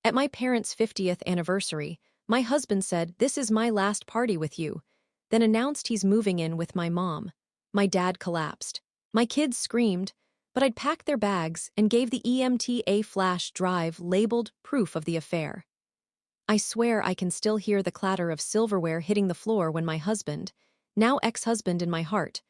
At my parents' 50th anniversary, my husband said, "This is my last party with you," then announced he's moving in with my mom. My dad collapsed. My kids screamed, but I'd packed their bags and gave the EMT a flash drive labeled proof of the affair. I swear I can still hear the clatter of silverware hitting the floor when my husband, now ex-husband in my heart,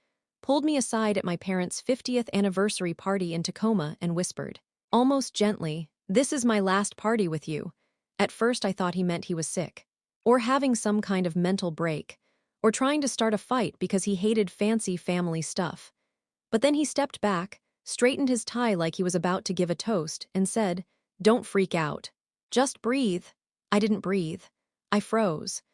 pulled me aside at my parents' 50th anniversary party in Tacoma and whispered, almost gently, "This is my last party with you." At first I thought he meant he was sick, or having some kind of mental break, or trying to start a fight because he hated fancy family stuff. But then he stepped back, straightened his tie like he was about to give a toast, and said, "Don't freak out. Just breathe." I didn't breathe. I froze.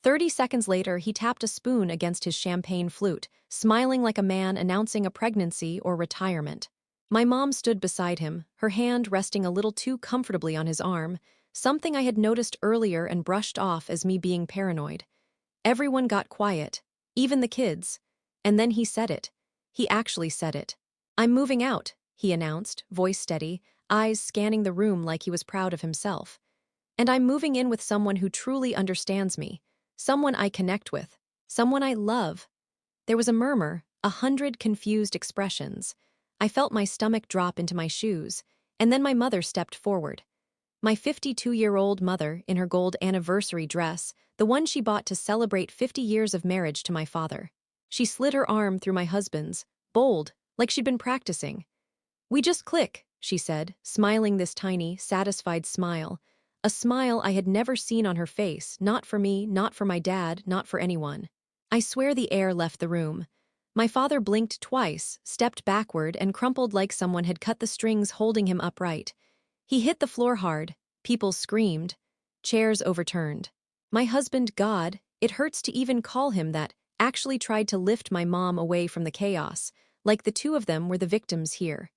30 seconds later, he tapped a spoon against his champagne flute, smiling like a man announcing a pregnancy or retirement. My mom stood beside him, her hand resting a little too comfortably on his arm, something I had noticed earlier and brushed off as me being paranoid. Everyone got quiet, even the kids. And then he said it. He actually said it. "I'm moving out," he announced, voice steady, eyes scanning the room like he was proud of himself. "And I'm moving in with someone who truly understands me, someone I connect with, someone I love." There was a murmur, 100 confused expressions. I felt my stomach drop into my shoes, and then my mother stepped forward. My 52-year-old mother in her gold anniversary dress, the one she bought to celebrate 50 years of marriage to my father. She slid her arm through my husband's, bold, like she'd been practicing. "We just click," she said, smiling this tiny, satisfied smile. A smile I had never seen on her face, not for me, not for my dad, not for anyone. I swear the air left the room. My father blinked twice, stepped backward, and crumpled like someone had cut the strings holding him upright. He hit the floor hard. People screamed. Chairs overturned. My husband, God, it hurts to even call him that, actually tried to lift my mom away from the chaos, like the two of them were the victims here.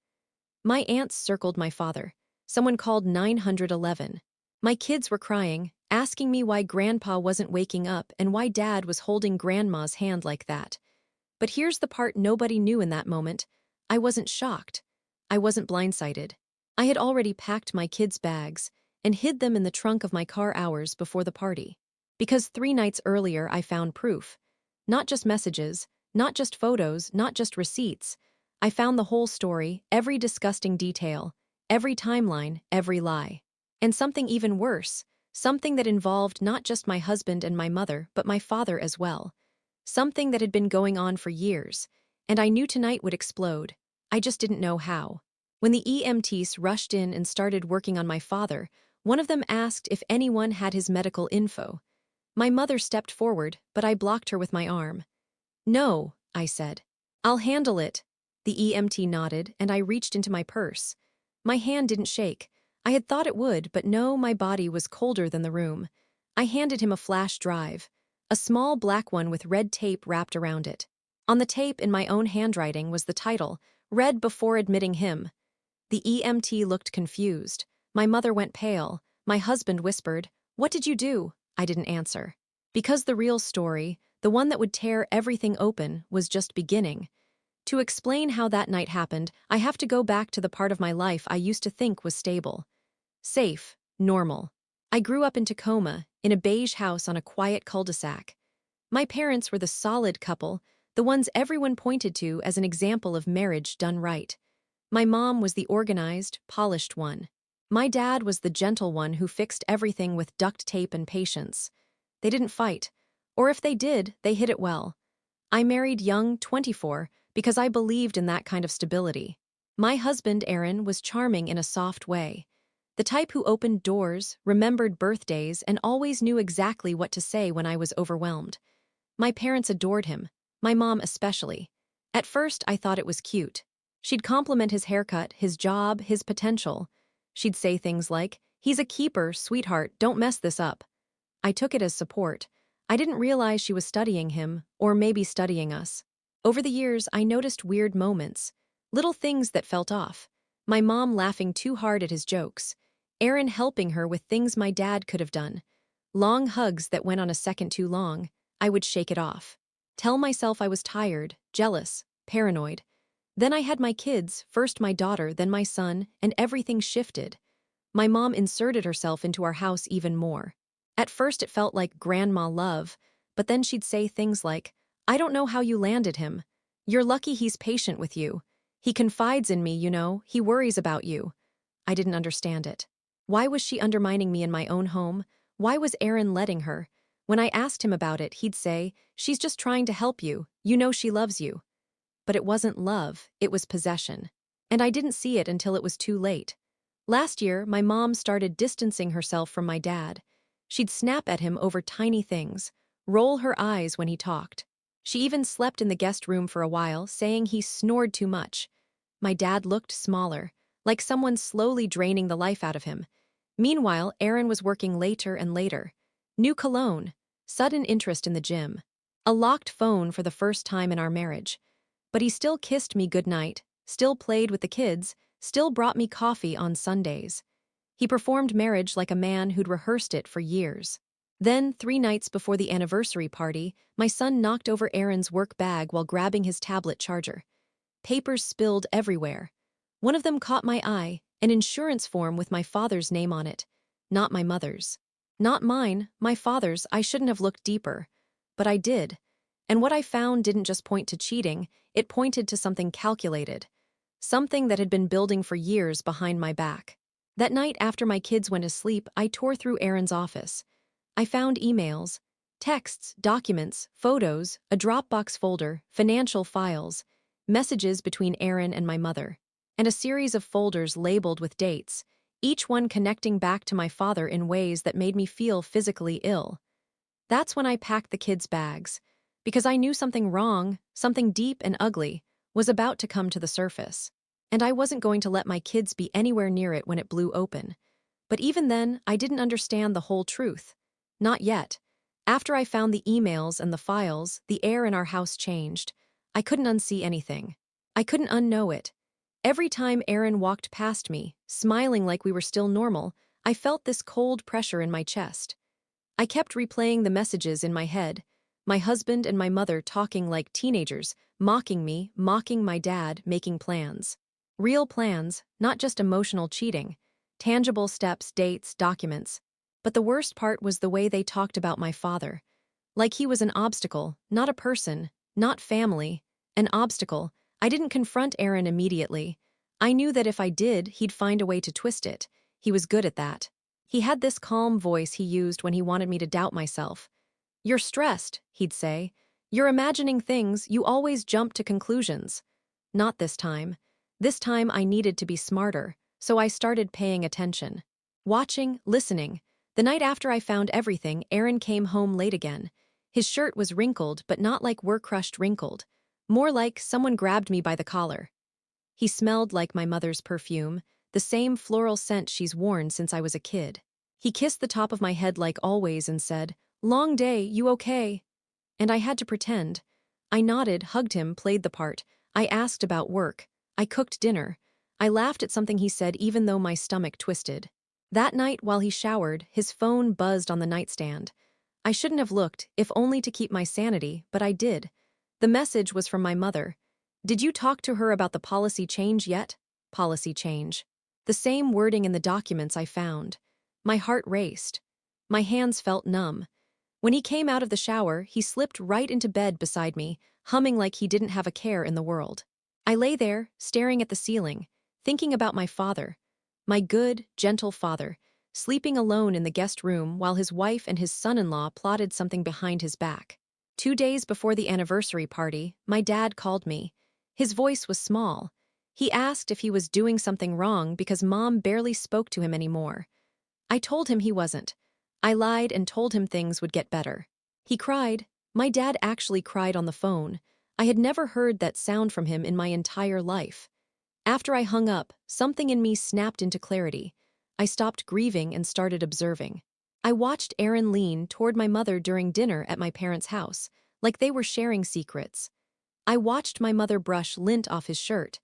My aunts circled my father. Someone called 911. My kids were crying, asking me why Grandpa wasn't waking up and why Dad was holding Grandma's hand like that. But here's the part nobody knew in that moment. I wasn't shocked. I wasn't blindsided. I had already packed my kids' bags and hid them in the trunk of my car hours before the party. Because 3 nights earlier I found proof. Not just messages, not just photos, not just receipts. I found the whole story, every disgusting detail, every timeline, every lie. And something even worse, something that involved not just my husband and my mother, but my father as well. Something that had been going on for years, and I knew tonight would explode. I just didn't know how. When the EMTs rushed in and started working on my father, one of them asked if anyone had his medical info. My mother stepped forward, but I blocked her with my arm. "No," I said. "I'll handle it." The EMT nodded, and I reached into my purse. My hand didn't shake. I had thought it would, but no, my body was colder than the room. I handed him a flash drive, a small black one with red tape wrapped around it. On the tape, in my own handwriting, was the title, "Read before admitting him." The EMT looked confused. My mother went pale. My husband whispered, "What did you do?" I didn't answer. Because the real story, the one that would tear everything open, was just beginning. To explain how that night happened, I have to go back to the part of my life I used to think was stable. Safe, normal. I grew up in Tacoma, in a beige house on a quiet cul-de-sac. My parents were the solid couple, the ones everyone pointed to as an example of marriage done right. My mom was the organized, polished one. My dad was the gentle one who fixed everything with duct tape and patience. They didn't fight, or if they did, they hid it well. I married young, 24, because I believed in that kind of stability. My husband, Aaron, was charming in a soft way. The type who opened doors, remembered birthdays, and always knew exactly what to say when I was overwhelmed. My parents adored him, my mom especially. At first, I thought it was cute. She'd compliment his haircut, his job, his potential. She'd say things like, "He's a keeper, sweetheart, don't mess this up." I took it as support. I didn't realize she was studying him, or maybe studying us. Over the years, I noticed weird moments, little things that felt off. My mom laughing too hard at his jokes. Aaron helping her with things my dad could have done. Long hugs that went on a second too long. I would shake it off. Tell myself I was tired, jealous, paranoid. Then I had my kids, first my daughter, then my son, and everything shifted. My mom inserted herself into our house even more. At first it felt like grandma love, but then she'd say things like, "I don't know how you landed him. You're lucky he's patient with you. He confides in me, he worries about you." I didn't understand it. Why was she undermining me in my own home? Why was Aaron letting her? When I asked him about it, he'd say, "She's just trying to help you. You know she loves you." But it wasn't love, it was possession. And I didn't see it until it was too late. Last year, my mom started distancing herself from my dad. She'd snap at him over tiny things, roll her eyes when he talked. She even slept in the guest room for a while, saying he snored too much. My dad looked smaller, like someone slowly draining the life out of him. Meanwhile, Aaron was working later and later. New cologne, sudden interest in the gym, a locked phone for the first time in our marriage. But he still kissed me goodnight, still played with the kids, still brought me coffee on Sundays. He performed marriage like a man who'd rehearsed it for years. Then, 3 nights before the anniversary party, my son knocked over Aaron's work bag while grabbing his tablet charger. Papers spilled everywhere. One of them caught my eye, an insurance form with my father's name on it. Not my mother's. Not mine, my father's. I shouldn't have looked deeper. But I did. And what I found didn't just point to cheating, it pointed to something calculated. Something that had been building for years behind my back. That night after my kids went to sleep, I tore through Aaron's office. I found emails, texts, documents, photos, a Dropbox folder, financial files, messages between Aaron and my mother, and a series of folders labeled with dates, each one connecting back to my father in ways that made me feel physically ill. That's when I packed the kids' bags, because I knew something wrong, something deep and ugly, was about to come to the surface. And I wasn't going to let my kids be anywhere near it when it blew open. But even then, I didn't understand the whole truth. Not yet. After I found the emails and the files, the air in our house changed. I couldn't unsee anything. I couldn't unknow it. Every time Aaron walked past me, smiling like we were still normal, I felt this cold pressure in my chest. I kept replaying the messages in my head. My husband and my mother talking like teenagers, mocking me, mocking my dad, making plans. Real plans, not just emotional cheating. Tangible steps, dates, documents. But the worst part was the way they talked about my father. Like he was an obstacle, not a person, not family. An obstacle. I didn't confront Aaron immediately. I knew that if I did, he'd find a way to twist it. He was good at that. He had this calm voice he used when he wanted me to doubt myself. "You're stressed," he'd say. "You're imagining things, you always jump to conclusions." Not this time. This time I needed to be smarter, so I started paying attention. Watching, listening. The night after I found everything, Aaron came home late again. His shirt was wrinkled, but not like work-crushed wrinkled. More like someone grabbed me by the collar. He smelled like my mother's perfume, the same floral scent she's worn since I was a kid. He kissed the top of my head like always and said, "Long day, you okay?" And I had to pretend. I nodded, hugged him, played the part. I asked about work. I cooked dinner. I laughed at something he said even though my stomach twisted. That night, while he showered, his phone buzzed on the nightstand. I shouldn't have looked, if only to keep my sanity, but I did. The message was from my mother. "Did you talk to her about the policy change yet?" Policy change. The same wording in the documents I found. My heart raced. My hands felt numb. When he came out of the shower, he slipped right into bed beside me, humming like he didn't have a care in the world. I lay there, staring at the ceiling, thinking about my father. My good, gentle father, sleeping alone in the guest room while his wife and his son-in-law plotted something behind his back. 2 days before the anniversary party, my dad called me. His voice was small. He asked if he was doing something wrong because Mom barely spoke to him anymore. I told him he wasn't. I lied and told him things would get better. He cried. My dad actually cried on the phone. I had never heard that sound from him in my entire life. After I hung up, something in me snapped into clarity. I stopped grieving and started observing. I watched Aaron lean toward my mother during dinner at my parents' house, like they were sharing secrets. I watched my mother brush lint off his shirt.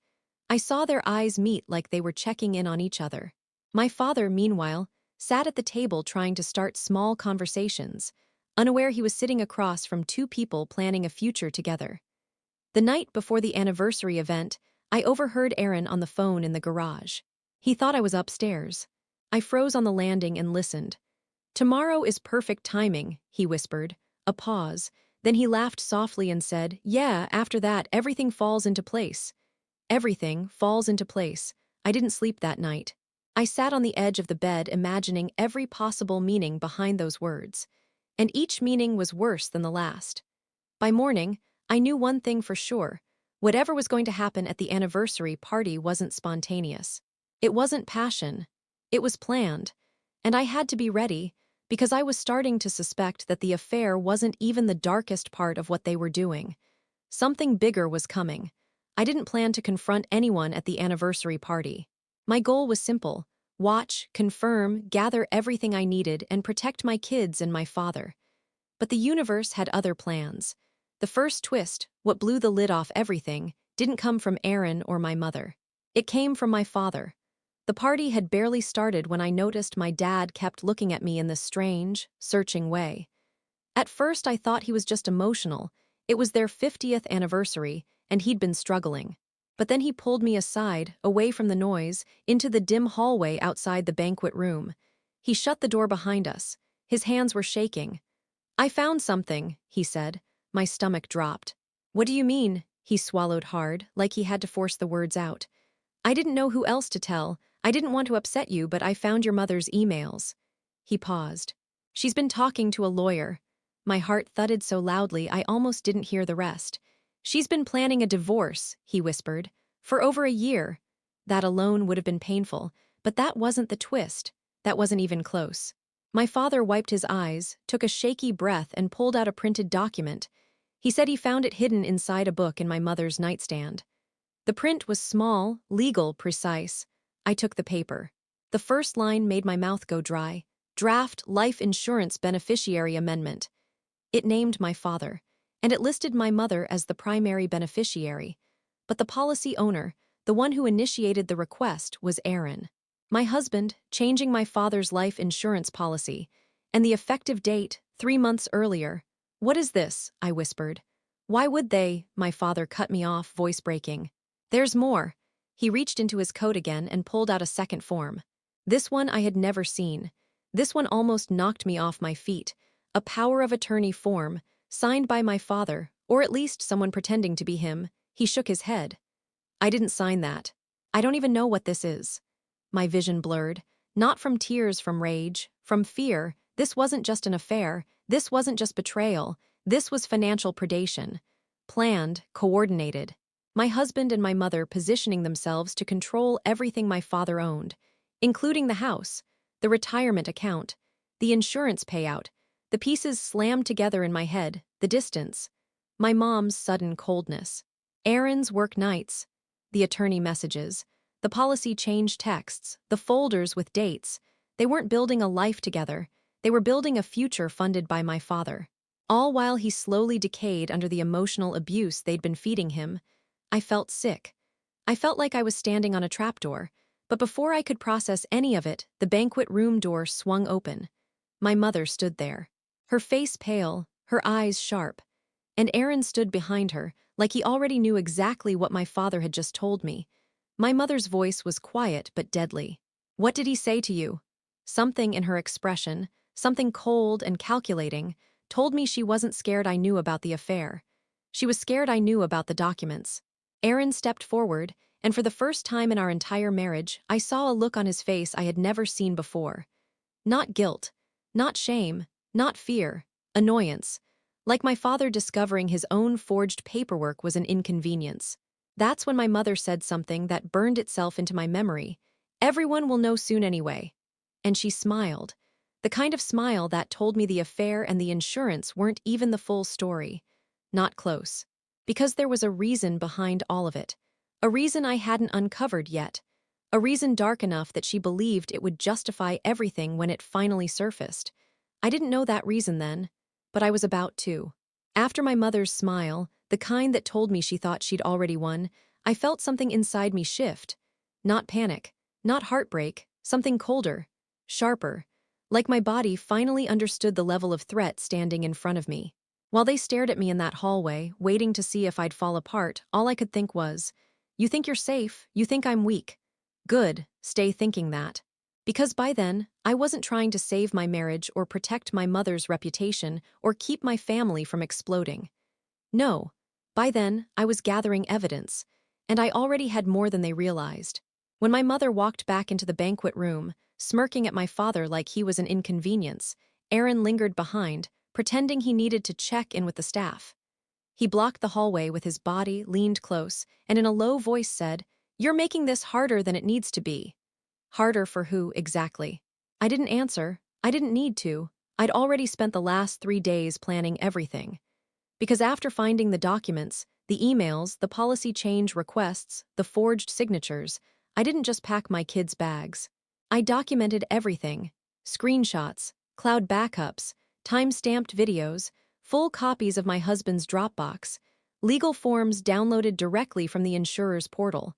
I saw their eyes meet like they were checking in on each other. My father, meanwhile, sat at the table trying to start small conversations, unaware he was sitting across from two people planning a future together. The night before the anniversary event, I overheard Aaron on the phone in the garage. He thought I was upstairs. I froze on the landing and listened. "Tomorrow is perfect timing," he whispered. A pause. Then he laughed softly and said, "Yeah, after that, everything falls into place." Everything falls into place. I didn't sleep that night. I sat on the edge of the bed imagining every possible meaning behind those words. And each meaning was worse than the last. By morning, I knew one thing for sure. Whatever was going to happen at the anniversary party wasn't spontaneous. It wasn't passion. It was planned. And I had to be ready, because I was starting to suspect that the affair wasn't even the darkest part of what they were doing. Something bigger was coming. I didn't plan to confront anyone at the anniversary party. My goal was simple: watch, confirm, gather everything I needed, and protect my kids and my father. But the universe had other plans. The first twist, what blew the lid off everything, didn't come from Aaron or my mother. It came from my father. The party had barely started when I noticed my dad kept looking at me in this strange, searching way. At first I thought he was just emotional. It was their 50th anniversary, and he'd been struggling. But then he pulled me aside, away from the noise, into the dim hallway outside the banquet room. He shut the door behind us. His hands were shaking. "I found something," he said. My stomach dropped. "What do you mean?" He swallowed hard, like he had to force the words out. "I didn't know who else to tell. I didn't want to upset you, but I found your mother's emails." He paused. "She's been talking to a lawyer." My heart thudded so loudly I almost didn't hear the rest. "She's been planning a divorce," he whispered, "for over a year." That alone would have been painful, but that wasn't the twist. That wasn't even close. My father wiped his eyes, took a shaky breath, and pulled out a printed document. He said he found it hidden inside a book in my mother's nightstand. The print was small, legal, precise. I took the paper. The first line made my mouth go dry. "Draft Life Insurance Beneficiary Amendment." It named my father, and it listed my mother as the primary beneficiary. But the policy owner, the one who initiated the request, was Aaron. My husband, changing my father's life insurance policy, and the effective date, 3 months earlier. "What is this?" I whispered. "Why would they?" My father cut me off, voice breaking. "There's more." He reached into his coat again and pulled out a second form. This one I had never seen. This one almost knocked me off my feet. A power of attorney form, signed by my father, or at least someone pretending to be him. He shook his head. "I didn't sign that. I don't even know what this is." My vision blurred, not from tears, from rage, from fear. This wasn't just an affair. This wasn't just betrayal. This was financial predation. Planned, coordinated. My husband and my mother positioning themselves to control everything my father owned, including the house, the retirement account, the insurance payout. The pieces slammed together in my head, the distance. My mom's sudden coldness. Aaron's work nights. The attorney messages. The policy change texts, the folders with dates. They weren't building a life together. They were building a future funded by my father. All while he slowly decayed under the emotional abuse they'd been feeding him. I felt sick. I felt like I was standing on a trapdoor. But before I could process any of it, the banquet room door swung open. My mother stood there. Her face pale, her eyes sharp. And Aaron stood behind her, like he already knew exactly what my father had just told me. My mother's voice was quiet but deadly. "What did he say to you?" Something in her expression, something cold and calculating, told me she wasn't scared I knew about the affair. She was scared I knew about the documents. Aaron stepped forward, and for the first time in our entire marriage, I saw a look on his face I had never seen before. Not guilt, not shame, not fear, annoyance. Like my father discovering his own forged paperwork was an inconvenience. That's when my mother said something that burned itself into my memory. "Everyone will know soon anyway." And she smiled. The kind of smile that told me the affair and the insurance weren't even the full story. Not close. Because there was a reason behind all of it. A reason I hadn't uncovered yet. A reason dark enough that she believed it would justify everything when it finally surfaced. I didn't know that reason then, but I was about to. After my mother's smile, the kind that told me she thought she'd already won, I felt something inside me shift. Not panic, not heartbreak, something colder, sharper. Like my body finally understood the level of threat standing in front of me. While they stared at me in that hallway, waiting to see if I'd fall apart, all I could think was, "You think you're safe, you think I'm weak. Good, stay thinking that." Because by then, I wasn't trying to save my marriage or protect my mother's reputation or keep my family from exploding. No, by then, I was gathering evidence, and I already had more than they realized. When my mother walked back into the banquet room, smirking at my father like he was an inconvenience, Aaron lingered behind, pretending he needed to check in with the staff. He blocked the hallway with his body, leaned close, and in a low voice said, "You're making this harder than it needs to be." Harder for who, exactly? I didn't answer. I didn't need to. I'd already spent the last 3 days planning everything. Because after finding the documents, the emails, the policy change requests, the forged signatures, I didn't just pack my kids' bags. I documented everything. Screenshots, cloud backups, time-stamped videos, full copies of my husband's Dropbox, legal forms downloaded directly from the insurer's portal,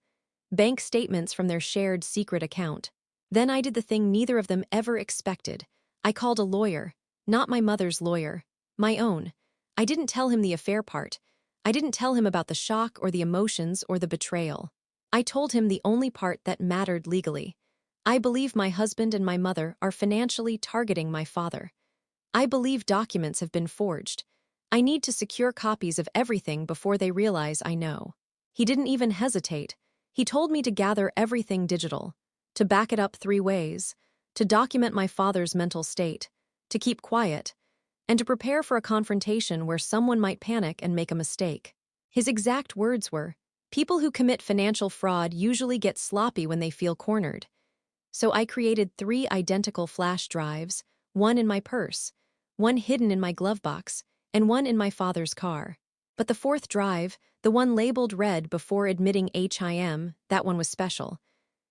bank statements from their shared secret account. Then I did the thing neither of them ever expected. I called a lawyer, not my mother's lawyer, my own. I didn't tell him the affair part. I didn't tell him about the shock or the emotions or the betrayal. I told him the only part that mattered legally. I believe my husband and my mother are financially targeting my father. I believe documents have been forged. I need to secure copies of everything before they realize I know. He didn't even hesitate. He told me to gather everything digital, to back it up 3 ways, to document my father's mental state, to keep quiet, and to prepare for a confrontation where someone might panic and make a mistake. His exact words were, "People who commit financial fraud usually get sloppy when they feel cornered." So I created 3 identical flash drives, one in my purse, one hidden in my glove box, and one in my father's car. But the fourth drive, the one labeled red before admitting HIM, that one was special.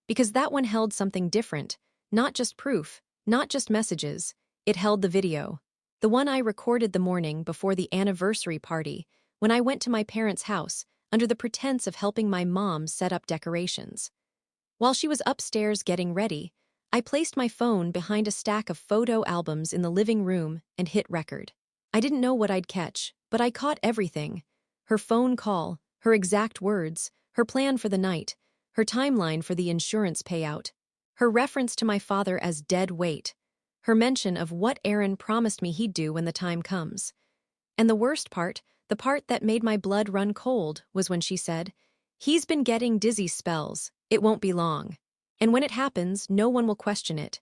Because that one held something different, not just proof, not just messages, it held the video. The one I recorded the morning before the anniversary party, when I went to my parents' house, under the pretense of helping my mom set up decorations. While she was upstairs getting ready, I placed my phone behind a stack of photo albums in the living room and hit record. I didn't know what I'd catch, but I caught everything. Her phone call, her exact words, her plan for the night, her timeline for the insurance payout, her reference to my father as dead weight, her mention of what Aaron promised me he'd do when the time comes. And the worst part, the part that made my blood run cold, was when she said, "He's been getting dizzy spells. It won't be long. And when it happens, no one will question it."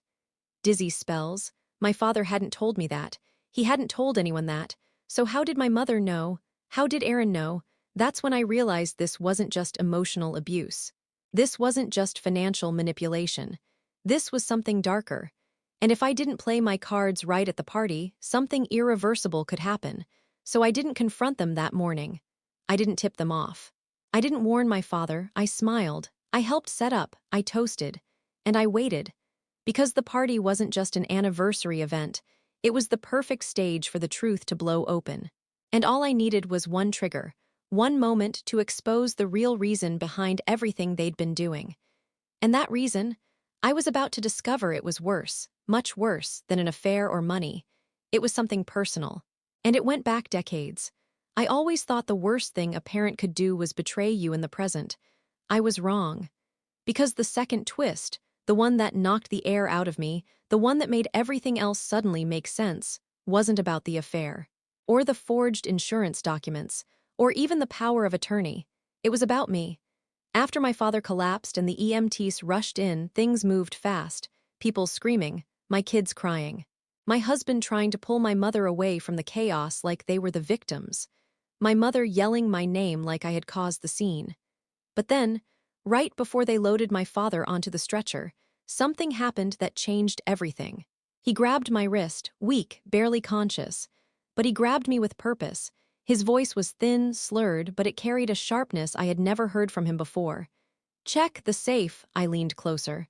Dizzy spells? My father hadn't told me that. He hadn't told anyone that. So how did my mother know? How did Aaron know? That's when I realized this wasn't just emotional abuse. This wasn't just financial manipulation. This was something darker. And if I didn't play my cards right at the party, something irreversible could happen. So I didn't confront them that morning. I didn't tip them off. I didn't warn my father. I smiled. I helped set up. I toasted. And I waited. Because the party wasn't just an anniversary event, it was the perfect stage for the truth to blow open. And all I needed was one trigger, one moment to expose the real reason behind everything they'd been doing. And that reason, I was about to discover it was worse, much worse than an affair or money. It was something personal. And it went back decades. I always thought the worst thing a parent could do was betray you in the present. I was wrong. Because the second twist, the one that knocked the air out of me, the one that made everything else suddenly make sense, wasn't about the affair, or the forged insurance documents, or even the power of attorney. It was about me. After my father collapsed and the EMTs rushed in, things moved fast. People screaming, my kids crying. My husband trying to pull my mother away from the chaos like they were the victims. My mother yelling my name like I had caused the scene. But then, right before they loaded my father onto the stretcher, something happened that changed everything. He grabbed my wrist, weak, barely conscious. But he grabbed me with purpose. His voice was thin, slurred, but it carried a sharpness I had never heard from him before. "Check the safe," I leaned closer.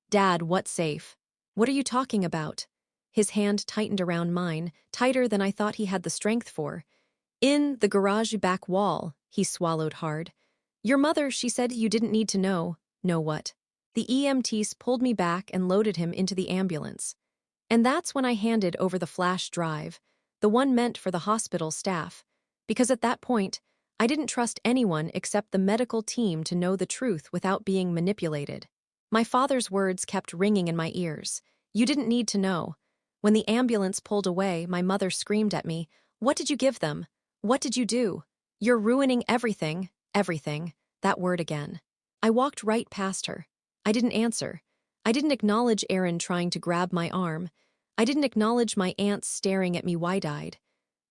"Dad, what safe? What are you talking about?" His hand tightened around mine, tighter than I thought he had the strength for. "In the garage back wall," he swallowed hard. "Your mother, she said you didn't need to know." "Know what?" The EMTs pulled me back and loaded him into the ambulance. And that's when I handed over the flash drive, the one meant for the hospital staff. Because at that point, I didn't trust anyone except the medical team to know the truth without being manipulated. My father's words kept ringing in my ears. You didn't need to know. When the ambulance pulled away, my mother screamed at me, "What did you give them? What did you do? You're ruining everything, everything." That word again. I walked right past her. I didn't answer. I didn't acknowledge Aaron trying to grab my arm. I didn't acknowledge my aunt staring at me wide-eyed.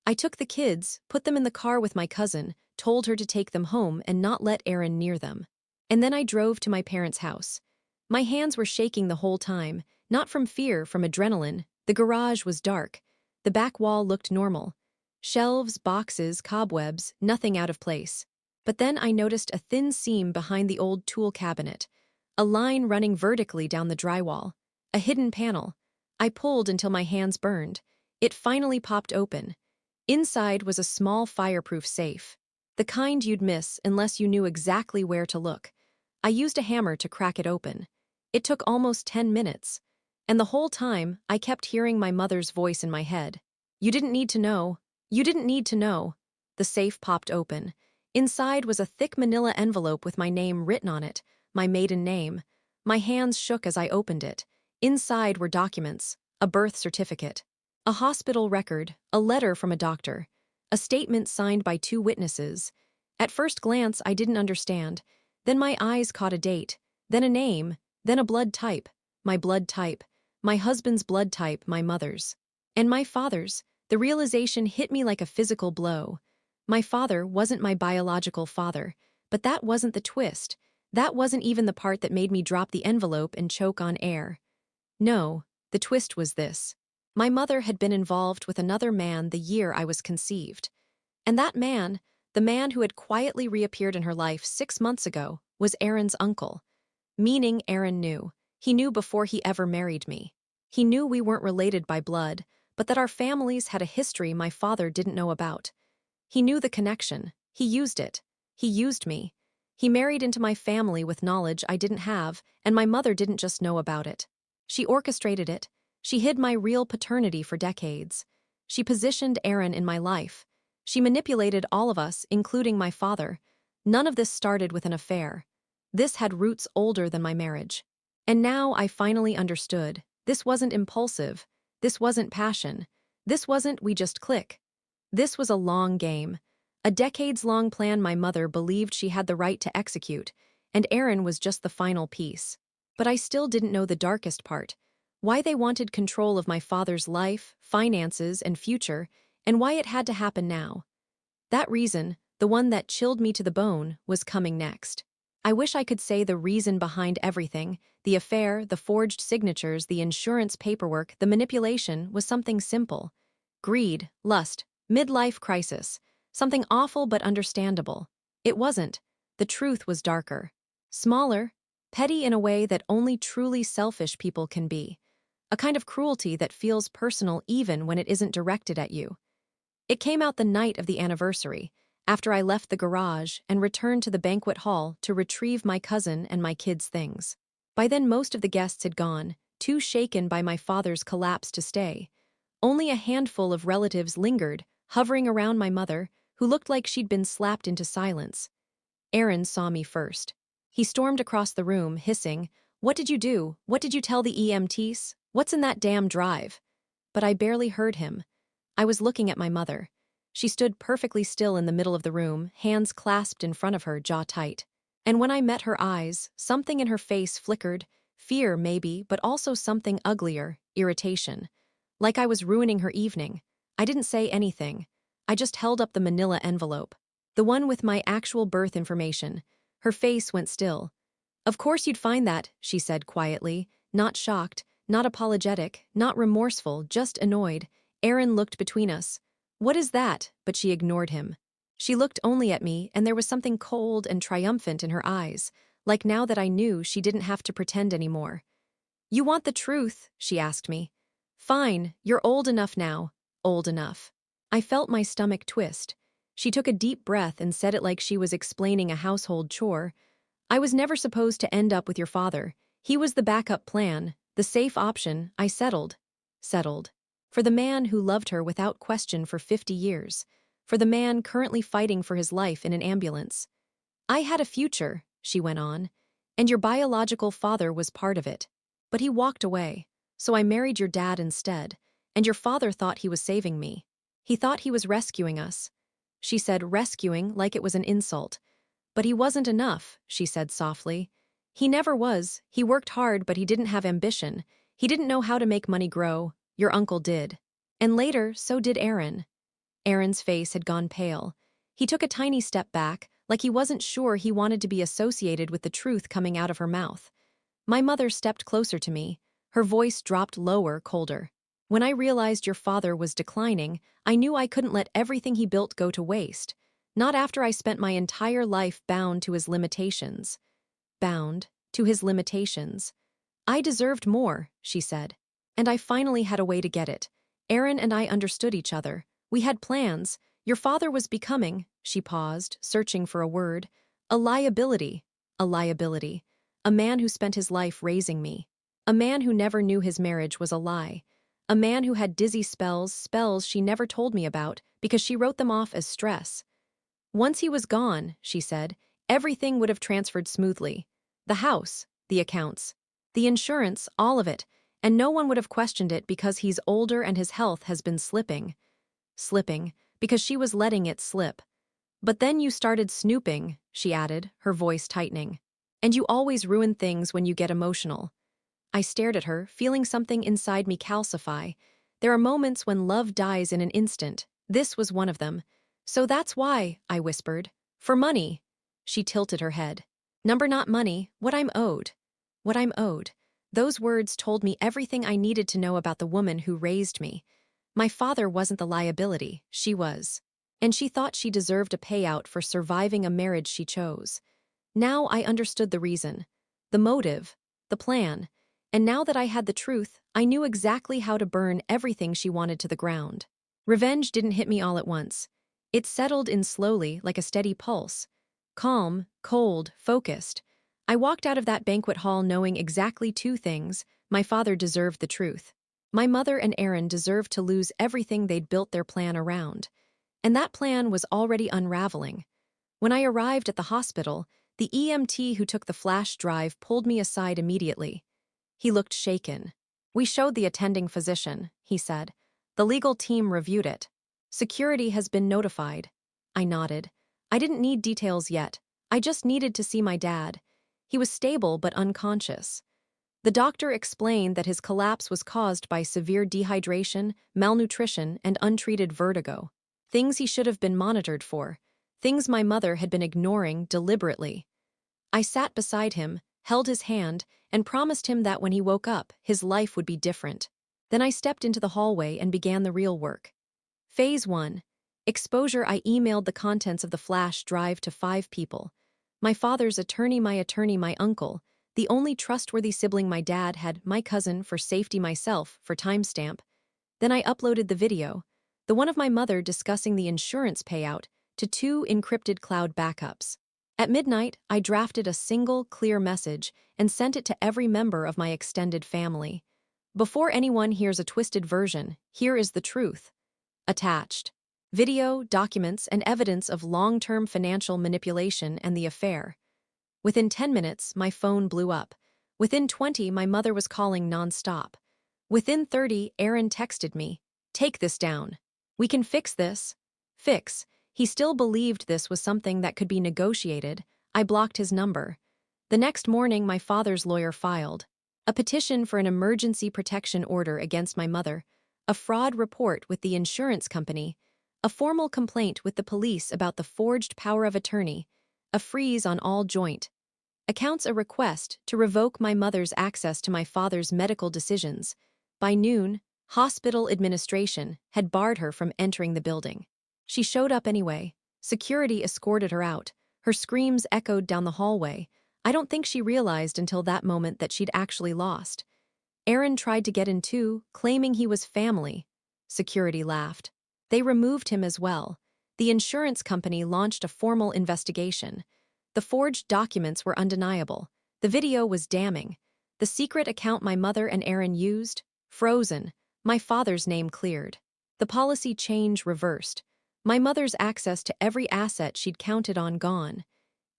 I took the kids, put them in the car with my cousin, told her to take them home and not let Aaron near them. And then I drove to my parents' house. My hands were shaking the whole time, not from fear, from adrenaline. The garage was dark. The back wall looked normal. Shelves, boxes, cobwebs, nothing out of place. But then I noticed a thin seam behind the old tool cabinet, a line running vertically down the drywall, a hidden panel. I pulled until my hands burned. It finally popped open. Inside was a small fireproof safe, the kind you'd miss unless you knew exactly where to look. I used a hammer to crack it open. It took almost 10 minutes. And the whole time, I kept hearing my mother's voice in my head. You didn't need to know. You didn't need to know. The safe popped open. Inside was a thick manila envelope with my name written on it, my maiden name. My hands shook as I opened it. Inside were documents, a birth certificate, a hospital record, a letter from a doctor, a statement signed by 2 witnesses. At first glance, I didn't understand. Then my eyes caught a date, then a name, then a blood type. My blood type. My husband's blood type, my mother's. And my father's. The realization hit me like a physical blow. My father wasn't my biological father, but that wasn't the twist. That wasn't even the part that made me drop the envelope and choke on air. No, the twist was this. My mother had been involved with another man the year I was conceived. And that man, the man who had quietly reappeared in her life 6 months ago, was Aaron's uncle. Meaning Aaron knew. He knew before he ever married me. He knew we weren't related by blood, but that our families had a history my father didn't know about. He knew the connection. He used it. He used me. He married into my family with knowledge I didn't have, and my mother didn't just know about it. She orchestrated it. She hid my real paternity for decades. She positioned Aaron in my life. She manipulated all of us, including my father. None of this started with an affair. This had roots older than my marriage. And now I finally understood. This wasn't impulsive. This wasn't passion. This wasn't we just click. This was a long game. A decades-long plan my mother believed she had the right to execute, and Aaron was just the final piece. But I still didn't know the darkest part. Why they wanted control of my father's life, finances, and future, and why it had to happen now. That reason, the one that chilled me to the bone, was coming next. I wish I could say the reason behind everything, the affair, the forged signatures, the insurance paperwork, the manipulation, was something simple. Greed, lust, midlife crisis. Something awful but understandable. It wasn't. The truth was darker. Smaller, petty in a way that only truly selfish people can be. A kind of cruelty that feels personal even when it isn't directed at you. It came out the night of the anniversary, after I left the garage and returned to the banquet hall to retrieve my cousin and my kids' things. By then most of the guests had gone, too shaken by my father's collapse to stay. Only a handful of relatives lingered, hovering around my mother, who looked like she'd been slapped into silence. Aaron saw me first. He stormed across the room, hissing, "What did you do? What did you tell the EMTs? What's in that damn drive?" But I barely heard him. I was looking at my mother. She stood perfectly still in the middle of the room, hands clasped in front of her, jaw tight. And when I met her eyes, something in her face flickered, fear maybe, but also something uglier, irritation. Like I was ruining her evening. I didn't say anything. I just held up the manila envelope. The one with my actual birth information. Her face went still. "Of course you'd find that," she said quietly, not shocked, not apologetic, not remorseful, just annoyed. Aaron looked between us. "What is that?" But she ignored him. She looked only at me, and there was something cold and triumphant in her eyes, like now that I knew she didn't have to pretend anymore. "You want the truth?" she asked me. "Fine, you're old enough now. Old enough." I felt my stomach twist. She took a deep breath and said it like she was explaining a household chore. "I was never supposed to end up with your father. He was the backup plan, the safe option. I settled. Settled. For the man who loved her without question for 50 years. For the man currently fighting for his life in an ambulance. I had a future," she went on. And your biological father was part of it. But he walked away. So I married your dad instead. And your father thought he was saving me. He thought he was rescuing us. She said, rescuing like it was an insult. But he wasn't enough, she said softly. He never was. He worked hard, but he didn't have ambition. He didn't know how to make money grow. Your uncle did. And later, so did Aaron. Aaron's face had gone pale. He took a tiny step back, like he wasn't sure he wanted to be associated with the truth coming out of her mouth. My mother stepped closer to me. Her voice dropped lower, colder. When I realized your father was declining, I knew I couldn't let everything he built go to waste. Not after I spent my entire life bound to his limitations. Bound to his limitations. I deserved more, she said. And I finally had a way to get it. Aaron and I understood each other. We had plans. Your father was becoming, she paused, searching for a word, a liability. A liability. A man who spent his life raising me. A man who never knew his marriage was a lie. A man who had dizzy spells she never told me about because she wrote them off as stress. Once he was gone, she said, everything would have transferred smoothly. The house, the accounts, the insurance, all of it, and no one would have questioned it because he's older and his health has been slipping. Slipping, because she was letting it slip. But then you started snooping, she added, her voice tightening. And you always ruin things when you get emotional. I stared at her, feeling something inside me calcify. There are moments when love dies in an instant. This was one of them. So that's why, I whispered. For money. She tilted her head. Number not money, what I'm owed. What I'm owed. Those words told me everything I needed to know about the woman who raised me. My father wasn't the liability, she was. And she thought she deserved a payout for surviving a marriage she chose. Now I understood the reason. The motive. The plan. And now that I had the truth, I knew exactly how to burn everything she wanted to the ground. Revenge didn't hit me all at once. It settled in slowly, like a steady pulse. Calm, cold, focused. I walked out of that banquet hall knowing exactly two things. My father deserved the truth. My mother and Aaron deserved to lose everything they'd built their plan around. And that plan was already unraveling. When I arrived at the hospital, the EMT who took the flash drive pulled me aside immediately. He looked shaken. We showed the attending physician, he said. The legal team reviewed it. Security has been notified. I nodded. I didn't need details yet. I just needed to see my dad. He was stable but unconscious. The doctor explained that his collapse was caused by severe dehydration, malnutrition, and untreated vertigo. Things he should have been monitored for. Things my mother had been ignoring deliberately. I sat beside him, held his hand, and promised him that when he woke up, his life would be different. Then I stepped into the hallway and began the real work. Phase 1. Exposure. I emailed the contents of the flash drive to 5 people. My father's attorney, my uncle, the only trustworthy sibling my dad had, my cousin, for safety, myself, for timestamp. Then I uploaded the video, the one of my mother discussing the insurance payout, to 2 encrypted cloud backups. At midnight, I drafted a single, clear message and sent it to every member of my extended family. Before anyone hears a twisted version, here is the truth. Attached. Video, documents, and evidence of long-term financial manipulation and the affair. Within 10 minutes, my phone blew up. Within 20, my mother was calling nonstop. Within 30, Aaron texted me, "Take this down. We can fix this." Fix. He still believed this was something that could be negotiated. I blocked his number. The next morning, my father's lawyer filed a petition for an emergency protection order against my mother, a fraud report with the insurance company, a formal complaint with the police about the forged power of attorney, a freeze on all joint accounts, a request to revoke my mother's access to my father's medical decisions. By noon, hospital administration had barred her from entering the building. She showed up anyway. Security escorted her out. Her screams echoed down the hallway. I don't think she realized until that moment that she'd actually lost. Aaron tried to get in too, claiming he was family. Security laughed. They removed him as well. The insurance company launched a formal investigation. The forged documents were undeniable. The video was damning. The secret account my mother and Aaron used? Frozen. My father's name cleared. The policy change reversed. My mother's access to every asset she'd counted on gone.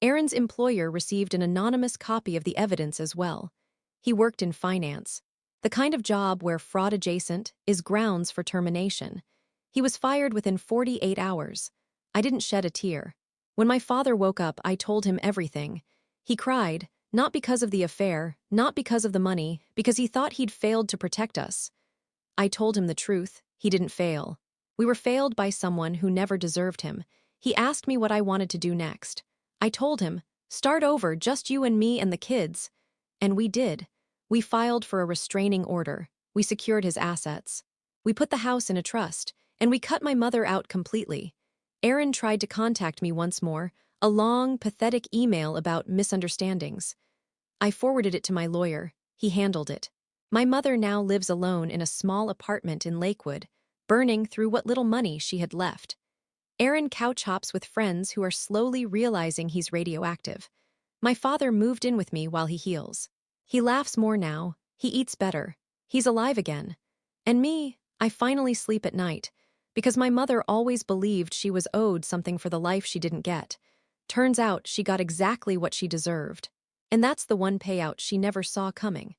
Aaron's employer received an anonymous copy of the evidence as well. He worked in finance, the kind of job where fraud adjacent is grounds for termination. He was fired within 48 hours. I didn't shed a tear. When my father woke up, I told him everything. He cried, not because of the affair, not because of the money, because he thought he'd failed to protect us. I told him the truth. He didn't fail. We were failed by someone who never deserved him. He asked me what I wanted to do next. I told him, start over, just you and me and the kids. And we did. We filed for a restraining order. We secured his assets. We put the house in a trust, and we cut my mother out completely. Aaron tried to contact me once more, a long, pathetic email about misunderstandings. I forwarded it to my lawyer. He handled it. My mother now lives alone in a small apartment in Lakewood, burning through what little money she had left. Aaron couch hops with friends who are slowly realizing he's radioactive. My father moved in with me while he heals. He laughs more now. He eats better. He's alive again. And me, I finally sleep at night, because my mother always believed she was owed something for the life she didn't get. Turns out she got exactly what she deserved. And that's the one payout she never saw coming.